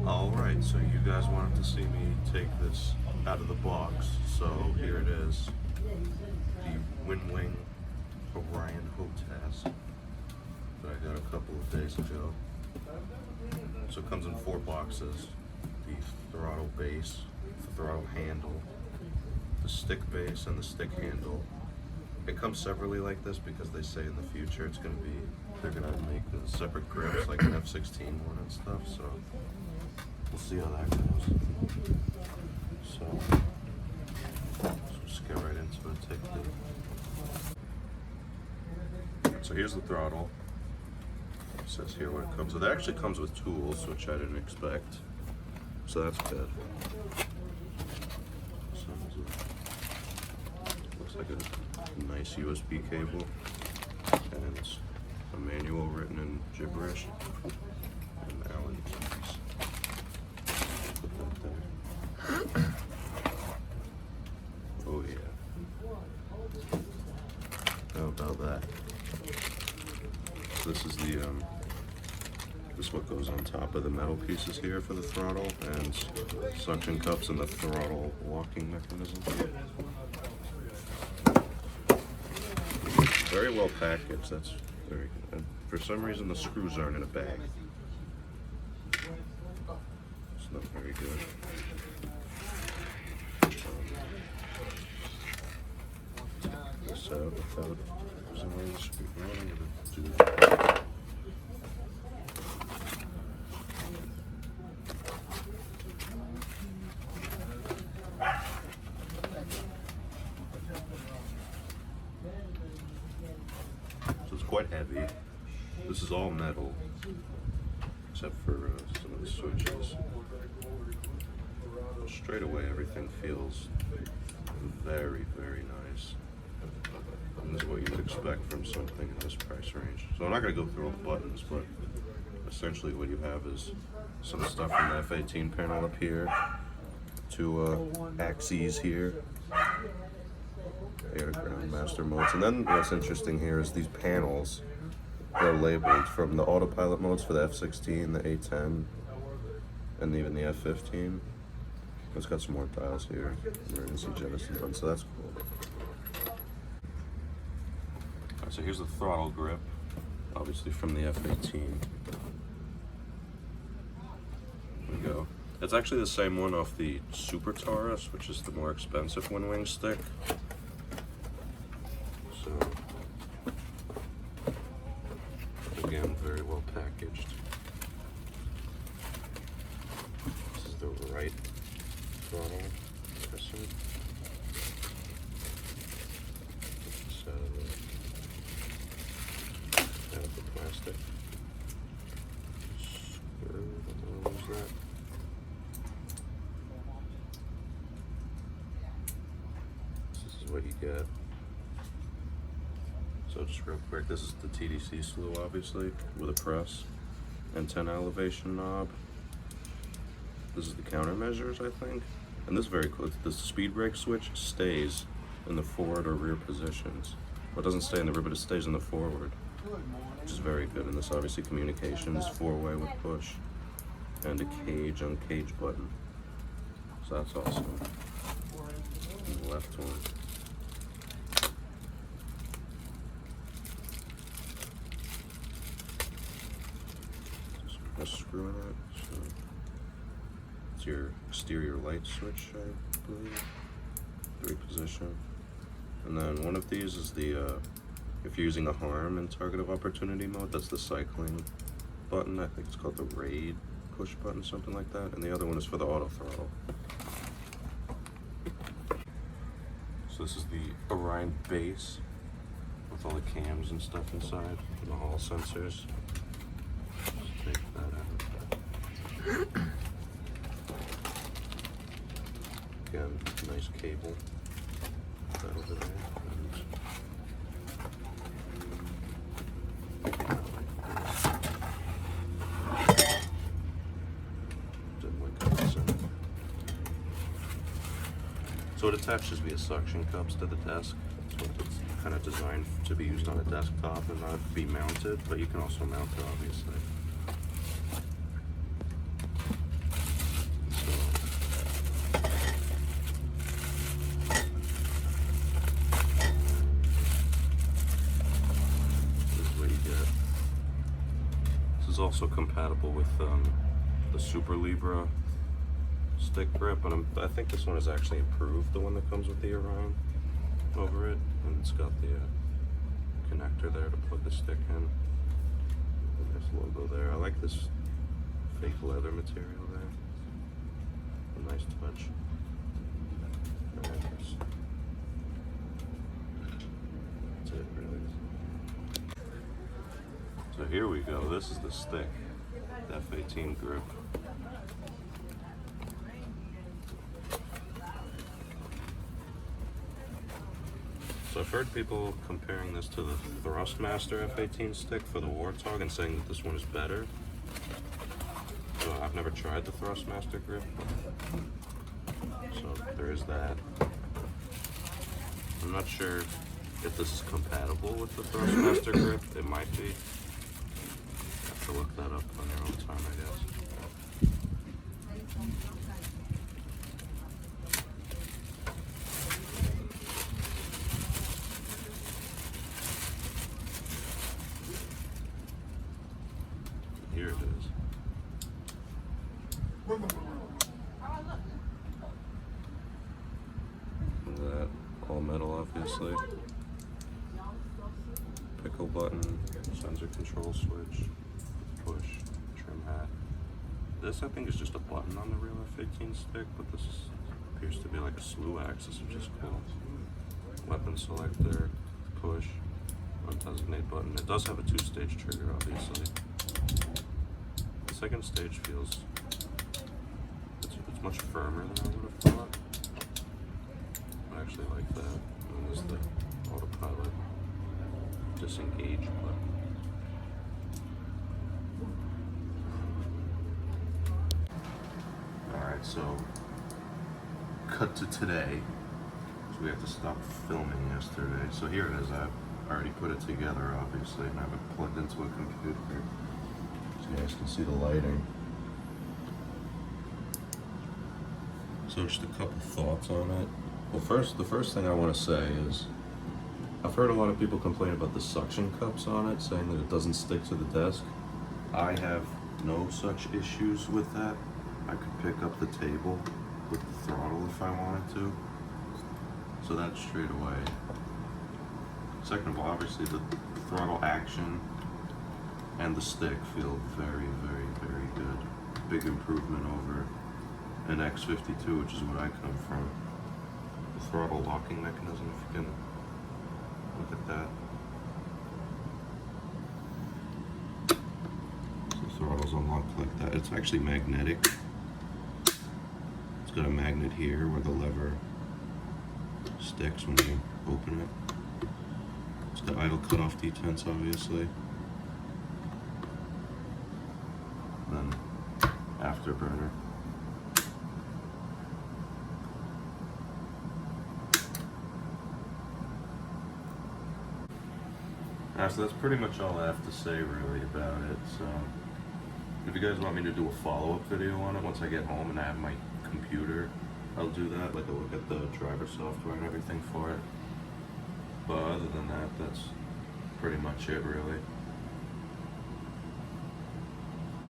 Alright, so you guys wanted to see me take this out of the box, so here it is. The Winwing Orion Hotas that I got a couple of days ago. So it comes in 4 boxes. The throttle base, the throttle handle, the stick base, and the stick handle. It comes separately like this because they say in the future it's going to be, they're going to make the separate grips like an F-16 one and stuff, so we'll see how that goes. So let's just get right into it. So here's the throttle. It says here what it comes with. It actually comes with tools, which I didn't expect. So that's good. So looks like a nice USB cable. And it's a manual written in gibberish. And Allen keys. Put that there. Oh yeah. How about that? So this is the this is what goes on top of the metal pieces here for the throttle, and suction cups and the throttle locking mechanism. Very well packaged, that's very good. And for some reason the screws aren't in a bag. It's not very good. This out without using one of the screws. I'm gonna do that. So it's quite heavy. This is all metal, except for some of the switches. But straight away, everything feels very, very nice. And this is what you would expect from something in this price range. So I'm not going to go through all the buttons, but essentially what you have is some stuff from the F-18 panel up here, 2 axes here, air to ground master modes, and then what's interesting here is these panels are labeled from the autopilot modes for the F-16, the A-10, and even the F-15. It's got some more dials here, emergency jettison button, so that's cool. Alright, so here's the throttle grip, obviously from the F-18. There we go. It's actually the same one off the Super Taurus, which is the more expensive Winwing stick. So, again, very well packaged. This is the right throttle pressure. This out of the plastic. Screw, what was that? This is what you get. So just real quick, this is the TDC slew, obviously, with a press, antenna elevation knob. This is the countermeasures, I think. And this is very cool. The speed brake switch stays in the forward or rear positions. Well, it doesn't stay in the rear, but it stays in the forward, which is very good. And this obviously communications, 4-way with push, and a cage on cage button. So that's awesome. And the left one. A screw in it. So it's your exterior light switch, I believe. 3 position. And then one of these is the if you're using a harm in target of opportunity mode, that's the cycling button. I think it's called the raid push button, something like that. And the other one is for the auto throttle. So this is the Orion base with all the cams and stuff inside, and the hall sensors. Take that out. Again, nice cable. Put that over there. So it attaches via suction cups to the desk. So it's kind of designed to be used on a desktop and not be mounted, but you can also mount it, obviously. is also compatible with the Super Libra stick grip, but I think this one is actually improved, the one that comes with the Orion over it, and it's got the connector there to plug the stick in. Nice logo there. I like this fake leather material there. A nice touch. Alright, that's it really. So here we go. This is the stick, the F18 grip. So I've heard people comparing this to the Thrustmaster F18 stick for the Warthog and saying that this one is better. So I've never tried the Thrustmaster grip, so there is that. I'm not sure if this is compatible with the Thrustmaster grip. It might be. Have to look that up on your own time, I guess. Here it is. That all metal, obviously. Pickle button, sensor control switch, push, trim hat. This I think is just a button on the real F18 stick, but this appears to be like a slew axis, which is cool. Weapon selector, push, undesignate button. It does have a 2-stage trigger, obviously. The second stage feels it's much firmer than I would have thought. I actually like that. And then there's the autopilot disengage button. Alright, so cut to today. So we have to stop filming yesterday. So here it is. I've already put it together, obviously, and I have it plugged into a computer. So you guys can see the lighting. So just a couple thoughts on it. Well, the first thing I want to say is I've heard a lot of people complain about the suction cups on it, saying that it doesn't stick to the desk. I have no such issues with that. I could pick up the table with the throttle if I wanted to. So that's straight away. Second of all, obviously the throttle action and the stick feel very, very, very good. Big improvement over an X52, which is what I come from. The throttle locking mechanism, if you can look at that. So the throttle's unlocked like that. It's actually magnetic. It's got a magnet here where the lever sticks when you open it. It's got idle cutoff detents, obviously. Then afterburner. So that's pretty much all I have to say really about it. So if you guys want me to do a follow-up video on it once I get home and I have my computer, I'll do that, like a look at the driver software and everything for it. But other than that, that's pretty much it really.